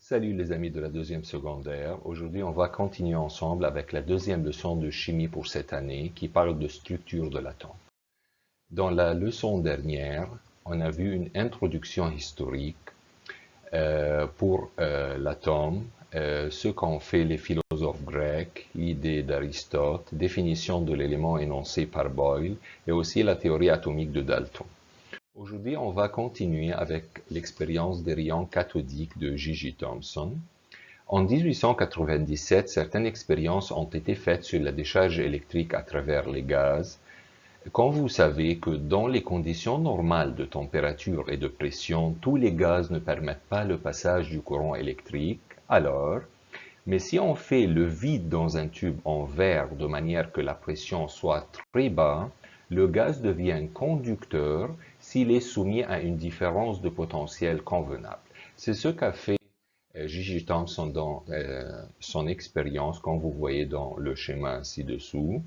Salut les amis de la deuxième secondaire. Aujourd'hui, on va continuer ensemble avec la deuxième leçon de chimie pour cette année qui parle de structure de l'atome. Dans la leçon dernière, on a vu une introduction historique pour l'atome, ce qu'ont fait les philosophes grecs, l'idée d'Aristote, définition de l'élément énoncé par Boyle et aussi la théorie atomique de Dalton. Aujourd'hui, on va continuer avec l'expérience des rayons cathodiques de J.J. Thomson. En 1897, certaines expériences ont été faites sur la décharge électrique à travers les gaz. Quand vous savez que dans les conditions normales de température et de pression, tous les gaz ne permettent pas le passage du courant électrique, mais si on fait le vide dans un tube en verre de manière que la pression soit très basse, le gaz devient conducteur s'il est soumis à une différence de potentiel convenable. C'est ce qu'a fait J.J. Thomson dans son expérience, comme vous voyez dans le schéma ci-dessous.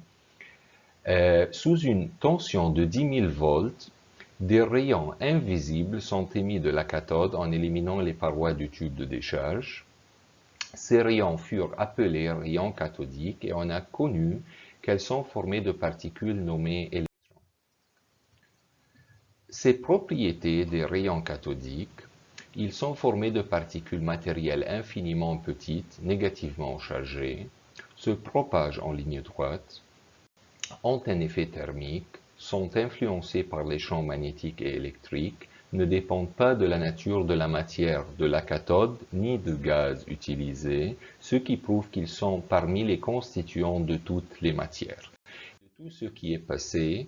Sous une tension de 10 000 volts, des rayons invisibles sont émis de la cathode en éliminant les parois du tube de décharge. Ces rayons furent appelés rayons cathodiques et on a connu qu'elles sont formées de particules nommées électrons. Ces propriétés des rayons cathodiques, ils sont formés de particules matérielles infiniment petites, négativement chargées, se propagent en ligne droite, ont un effet thermique, sont influencés par les champs magnétiques et électriques, ne dépendent pas de la nature de la matière de la cathode ni du gaz utilisé, ce qui prouve qu'ils sont parmi les constituants de toutes les matières. De tout ce qui est passé,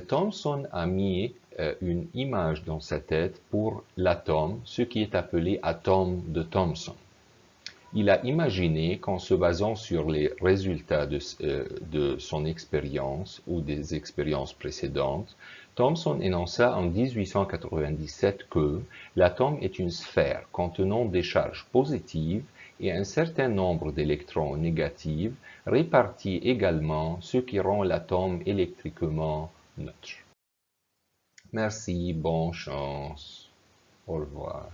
Thomson a mis une image dans sa tête pour l'atome, ce qui est appelé atome de Thomson. Il a imaginé qu'en se basant sur les résultats de son expérience ou des expériences précédentes, Thomson énonça en 1897 que l'atome est une sphère contenant des charges positives et un certain nombre d'électrons négatifs répartis également, ce qui rend l'atome électriquement neutre. Merci, bonne chance. Au revoir.